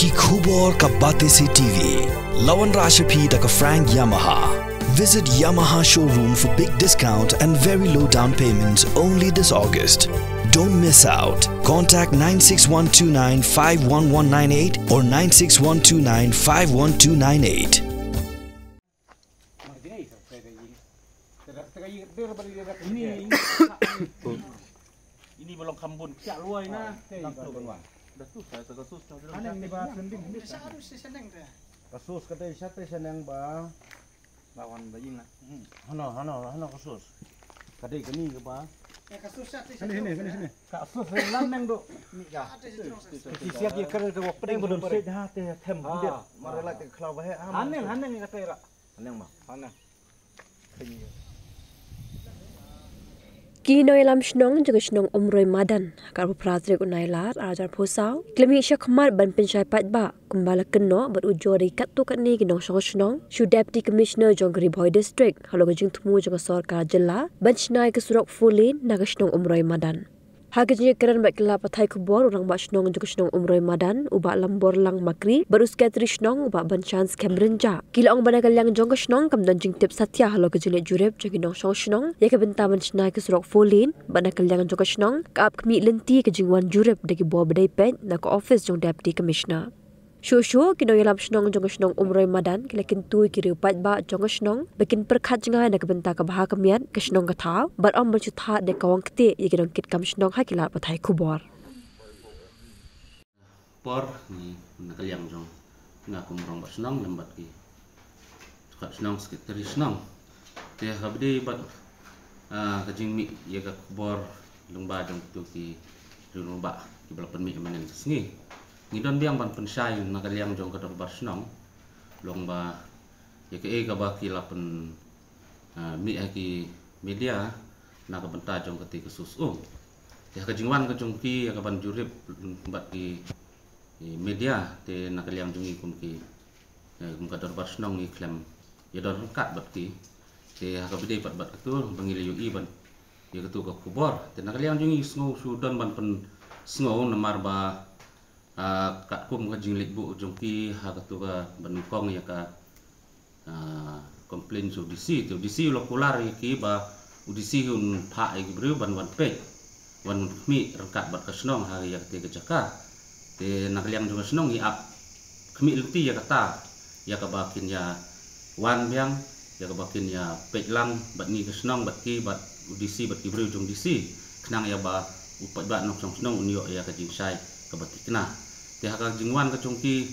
Ki Khubor ka Batesi TV. Lawan Rashapi da ka Frank Yamaha. Visit Yamaha showroom for big discount and very low down payments only this August. Don't miss out. Contact 96129-51198 or 96129-51298. Ini belum kambun, siap luai na. Datus saya kasus Aneng di ba sending Bisa harus seneng deh. kasus katanya siapa seneng ba lawan baying na. hano kasus kadai kini ke ba Ya kasus satu. sini Kasus lanang do. ni ka Ada je terus. Siap ye kerja wak pedeng belum set ha te tem dia. marela ke klau ba he Aneng kata era. aneng ma Aneng. Kino ilam shnong juga shnong umroy madan karbu pratrik unailar ajar posau klemi syakmat ban pensyai patba kumbala keno berujo dari katu katni kinong shnong shu deputy commissioner jonggri boy district halo gajing tumu juga sorkar jela ban shnai ke surok fulin naga shnong umroy madan Hagajnya keren baik kelapa thai kubor orang bak shnong juga shnong umroy madan ubak lambor lang makri baru skatri shnong ubak ban chance kemrenja kila ong banakal yang jong shnong kam dan jing tip satya halo gajine jurep jagi nong shnong ya ke benta ban shnai ke surok folin banakal yang jong shnong ka ap kmi lenti ke jingwan jurep dagi bo bedai pet na ko office jong deputy commissioner Shushu kino yalam shnong jong shnong umroy madan kila kintu kiri upat ba jong shnong bikin perkhat jengai na kebenta ka baha kemian ke shnong ka thau bar om bercutha de kawang kete ye kidong kit kam shnong ha kila pathai kubor por ni nakal yang jong ngakum rong ba shnong lembat ki ka shnong sekretari shnong te habde bat ka jing mi ye ka kubor lungba jong tu ki lungba ki balapan mi manen sngi ngidon biang ban pensai nakal yang jong ka dor ba shnong lungba ye ka e ka ba ki lapen mi ki media na ka benta jong ka ti khusus ya ka jingwan ka jong ki ya ka ban jurip bat ki media te nakal yang jong kum ki kum ka dor ba shnong ni klem ya dor kat bat ki te ha ka bide bat tu bangili yu i ban ya ka tu ka kubor te nakal yang jong sngo sudan ban pen sngo namar ba kat kum ka jinglik bu jong ki ha ka tu ka ban kong ya ka komplain su disi lo kular ki ba udisi hun pha ai bru ban pe wan mi rangkat bat ka snong ha ya te ka jaka te nak liang jong snong i ap kmi lenti ya kata ya ka bakin ya wan biang ya ka bakin ya pek lang bat ni ka snong bat ki bat udisi bat ki bru jong disi knang ya ba upat bat nok jong snong unyo ya ka jing sai ka bat kna te ha ka jingwan ka jong ki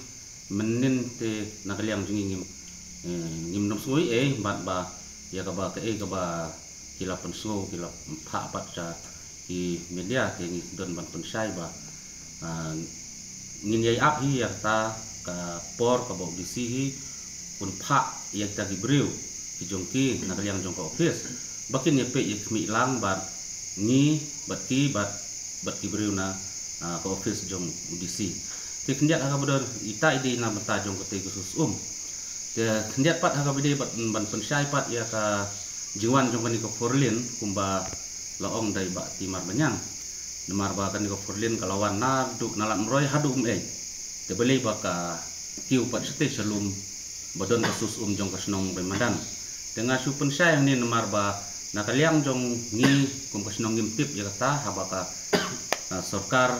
menin te nak liang jong ngim nom sui bat ba ya ka ba ka ba kila pensu kila pha pat cha ki media ke ngi don ban pensai ba ngin yai ap hi ya ta ka por ka bo disi hi pun pha ya ta ki breu ki jongki nak yang jong ka office bakin ye pe ye khmi lang bat ni bat ki breu na ka office jong disi te kendiat ha ka bodor ita ide na bata jong ka te khusus te kendiat pat ha ka bide ban pensai pat ya ka jiwan jong kan ko forlin kumba laong dai ba timar banyang nemar ba kan ko forlin kalawan na duk nalat mroy hadu te beli ba ka kiu pat sete selum badon kasus jong kasnong be madan tengah su pensai ni nemar ba nakaliang jong ngi kum kasnong ngim tip ya kata ha ba ka sarkar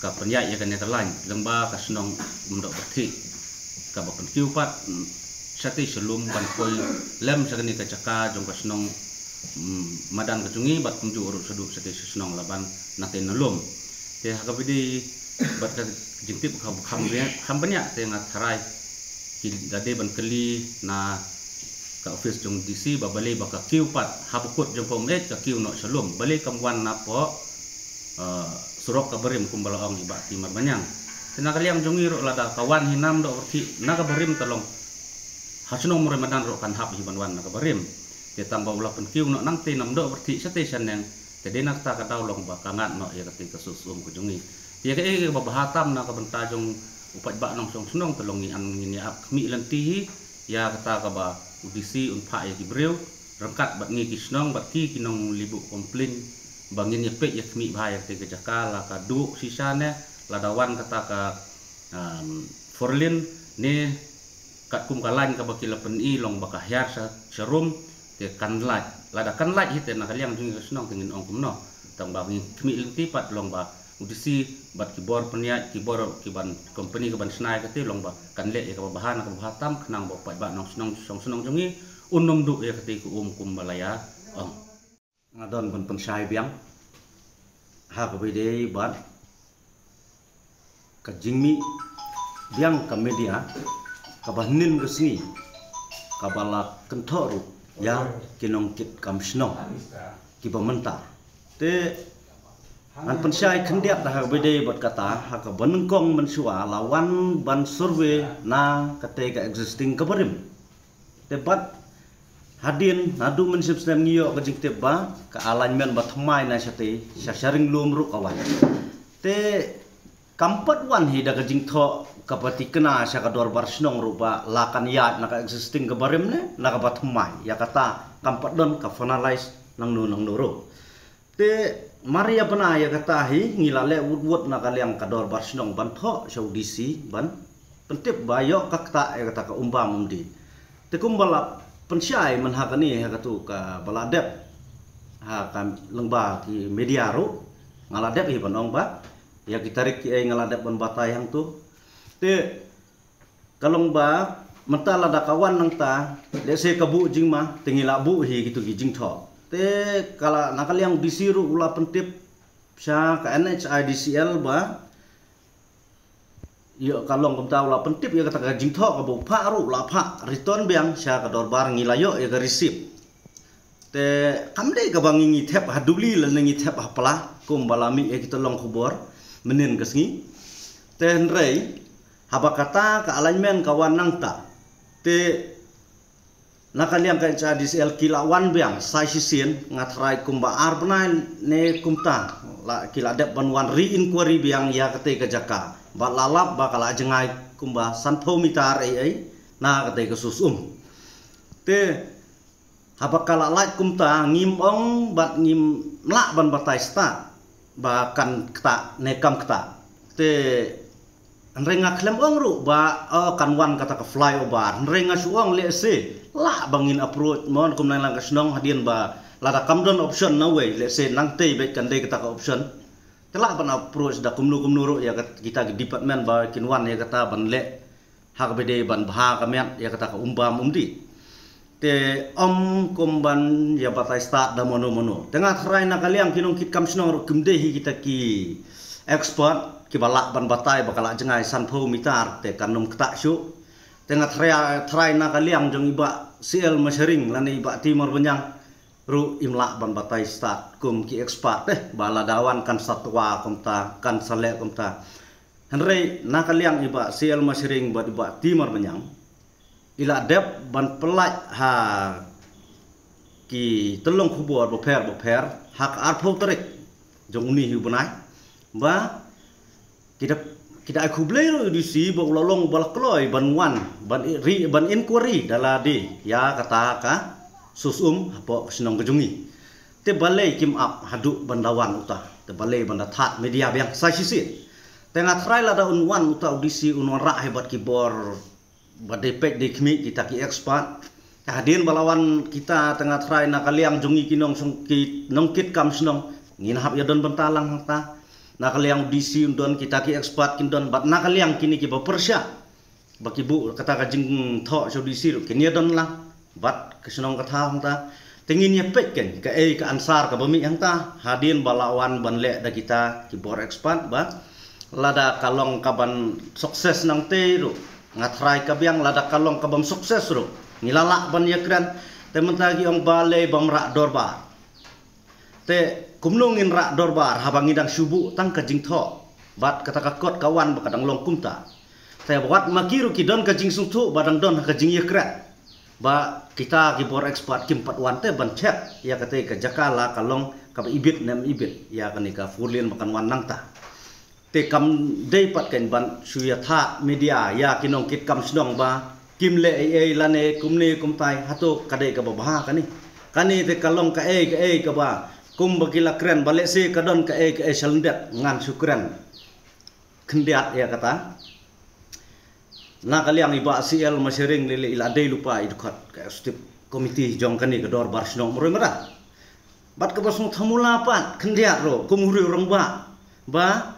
ka penyai ya kan ya lain lemba kasnong mendok berti ka ba kan kiu pat sate selum ban koi lem sagani ka caka jong kasnong madan kacungi bat kumju urut seduk sate senong laban nate nalum te hakabidi bat ka jingtip khambanya te ngat harai ki dade ban keli na ka office jong DC ba bale ba ka kiu pat habukut jong pom ka kiu no selum bale kamwan na po surok ka berim kumbala ong iba timar banyang tenakali yang jongi ro lada kawan hinam do berti naga berim tolong hasunong mure madan ro kan hap hiban wan naga berim te tambah ulah pen kiu no nang te nam do berti station yang te denak ta ka daulong ba kangat no ya ka kasus ku jongi ya ke ba bahatam na ka benta jong upat ba nong song sunong tolong ni an ni ap mi lenti ya kata ka ba udisi un pha ya ki breu rangkat bat ngi kisnong bat ki kinong libu komplain bangin ya pe ya mi ba ya te ka jakala ka du sisane ladawan kata ka forlin ni kat kum kalan ka bakila peni long bakahyar serum ke kanlaj lada kanlaj hite na kaliang jungi senong tingin ong kumno tang ba ngi kmi lenti pat long ba udisi bat kibor peniat kibor kiban company kiban snai kate long ba kanle ya ka bahan ka bahatam kenang ba pat ba nong senong jungi unum du ya kate ku kum balaya ong ngadon ban pensai biang ha ka bede bat ka jingmi biang ka media kabanin resmi kabala kentoru ya kinong kit kamsno kiba mentar te an pensai kendiak dah bede bot kata ha ka banengkong mensua lawan ban survey na kate ka existing kabarim te bat hadin nadu mensip stem ngiyo ka jing te ba ka alignment ba thamai na sate sharing lum ru kawan te kampat wan hi da ka jing tho kapati kena sya ka dor bar snong rupa lakan yat na ka existing ka barim ne na ka batmai ya kata kampat don ka finalize nang nuro te maria bana ya kata hi ngilale wud na kaliang ka dor bar snong ban tho saudisi ban pentip bayo ka kata ya kata ka umbam umdi te kumbala pensyai man ha kani ha katu ka baladep ha kan lengba ki media ru ngaladep hi banong ba ya kitarik ki ngaladep ban batai hang tu te kalong ba mentala da kawan nang ta lese kabu jing ma tingila bu hi gitu gi jing tho te kala nakal yang disiru ula pentip sya ka NHIDCL ba yo kalong kumta ula pentip ya kata ka jing tho ka bu pha ru la pha return biang sya ka dor bar ngilayo ya ka receive te kamde ka bangingi thep haduli la ngi thep hapla kum balami ya kita long khubor menin kesngi te rei haba kata ka alignment kawan nang ta te nakaliang ka NHIDCL kilawan biang sai sisien ngatrai kumba arbnai ne kumta la kila dep banwan re-inquiry biang ya kate ka jaka ba lalap ba kala jengai kumba sanpho mitar ai na kate ka susum te haba kala lait kumta ngim ong bat ngim la ban batai sta ba kan kta ne kam kta te renga klem ong ru ba kan wan kata ka flyover renga suang le se la bangin approach mon kum nang lang kasnong hadien ba lada kamdon option na way le se nang te be kan de kata ka option tela ban approach da kumnu ru ya kita ke department ba kinwan ya kata ban le hak bede ban bha ka met ya kata ka umbam umdi te kumban ya batai start da mono tengah thrai na kaliang kinong kit kamsnong ru kumde hi kita ki expert kibalak ban batai bakala jengai sanpho mitar te kanum kta syu tengah trai na kaliang jong iba CL masering lani iba timur benyang ru imlak ban batai start kum ki expert bala dawan kan satwa kumta kan sale kumta henrei na kaliang iba CL masering bat iba timur benyang ila dep ban pelaj ha ki telung khubor boper hak arpho terik jong uni hu benai ba kita aku belajar di si bau lolong balak kloy ban inquiry daladi ya kata ka susum hapo senong kejungi te balai kim up hadu bandawan uta te balai banda that media biang sai sisi tengah try la da unwan uta audisi unwan ra hebat kibor badepek de kmi kita ki expert hadin balawan kita tengah try na kaliang jungi kinong sungkit nongkit kam senong nginhap ya don bentalang ta nakaliang DC undon kita ki expert kindon bat nakaliang kini ki bersya baki bu kata ka jing tho so DC kini don lah bat kesenong kata ta tengin ya pek ken ka ka ansar ka bami yang ta hadin balawan banle da kita ki bor expert ba lada kalong kaban sukses nang te ru ngatrai ka biang lada kalong kabam sukses ru ngilala ban yakran tementagi ong bale bamra dorba te kumlungin rak dorbar habang idang subuh tang kajing tho bat kata kakot kawan bakadang long kumta saya buat makiru kidon kajing sungtu badang don kajing yakrat ba kita kibor expert kimpat wante ban chat ya kate ka jakala kalong ka ibit nem ibit ya kani ka furlin makan wan nang ta te kam dei pat ken ban suya tha media ya kinong kit kam snong ba kimle ai lane kumne kumtai hato kade ka babha kani te kalong ka ka ba kum bagila kren balik si kadon ke salendet ngan sukren kendiat ya kata na kaliang iba CL masering lele iladai lupa idukhat ka stip komiti jong kani ka dor bar snong muroi mara bat ka basung thamula pat khendia ro kumuri rong ba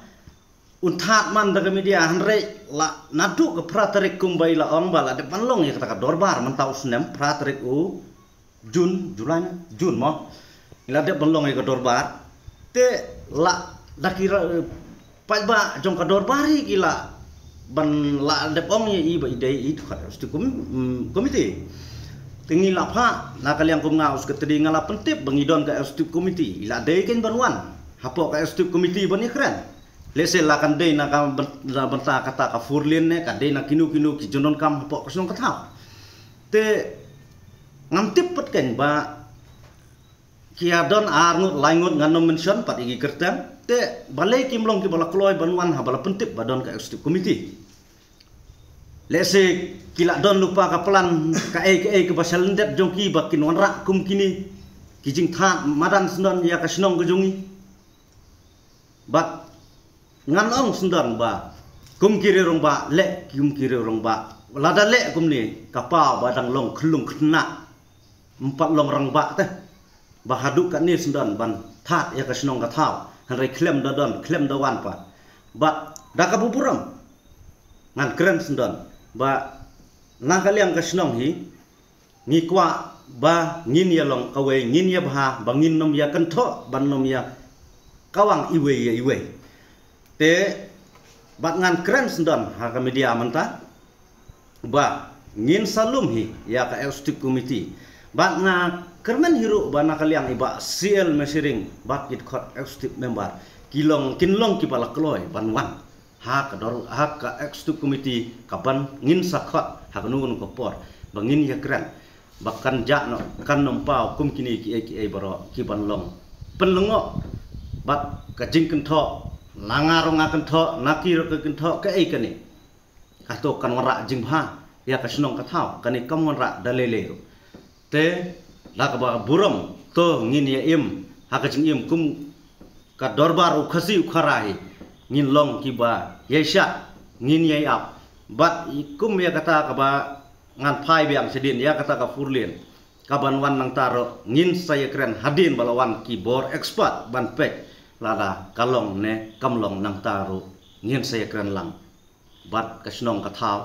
unthat man daga media hanre la nadu ka pratarik kumbai la on bala de panlong ya kata ka dor bar mentau snem pratarik u Jun mo ilade panlong ya ka dor bar te la dakira paiba jong ka dor bari gila ban la de pong ye iba idei itu khat stu komiti tingi la pha na kaliang kum ngau sk tedi ngala pentip bangidon ka stu komiti ila dei ken banwan hapo ka stu komiti ban ikran lese la kan dei na ka banta kata ka furlin ne ka dei na kinu ki jonon kam hapo ka snong kathau te ngam tip pet ken ba kiadon arngut laingut nganom mention pat igi kertan te balai kimlong ki bala kloy banwan ha bala pentip badon ka executive committee lese kila don lupa ka plan ka ke basal ndet jongki bakin wanra kum kini kijing tha madan sendon ya ka snong gejungi bat ngan ong sendon ba kum kiri rong ba le kum kiri rong ba lada le kum ni kapa badang long klung kena empat long rang ba teh bahaduk kan ni sendon ban that ya ka snong ka thau hanrai klem dodon klem dawan pa ba daka buburam ngan keren sendon ba na kaliang ka snong hi ngi kwa ba ngin ya long kawe ngin ya bha ba ngin nom ya kan tho ban nom ya kawang iwe te bat ngan keren sendon ha ka media manta ba ngin salum hi ya ka executive committee bat na kermen hiru bana kaliang iba CL mesiring bat kit khot executive member kinlong ki pala kloy banwan ha ka executive committee kaban ngin sakhot ha kanungun ko por bangin ya keren bakan jakno kan nompau kum kini ki baro ki banlong penlengo bat ka jing kentho langarong kentho nakir ke kentho ka kani kato kan wara jing bha ya ka snong ka thau kani kam wara dalele te la ka buram to ngin ya im ha ka jing im kum ka dorbar u khasi u kharai ngin long ki ba yesha ngin yai ap bat kum ya kata ka ba ngan phai biang sedin ya kata ka furlien ka ban wan nang taro ngin saya keren hadin balawan ki bor expert ban pek lada kalong ne kamlong nang taro ngin saya keren lang bat ka snong ka thau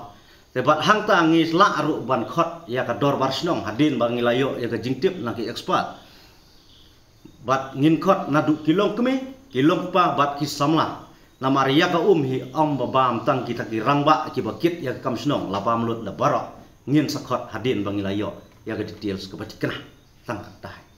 te bat hang ta ngi la ru ban khot ya ka dor bar snong hadin bang ilayo ya ka jingtip na ki expert bat ngin khot nadu kilong kilong pa bat ki samla namar ya ka hi om babam tang kita ki rangba ki bakit ya kam snong lapam lut la barok ngin sakhot hadin bang ilayo ya ka details ka batikna tang tai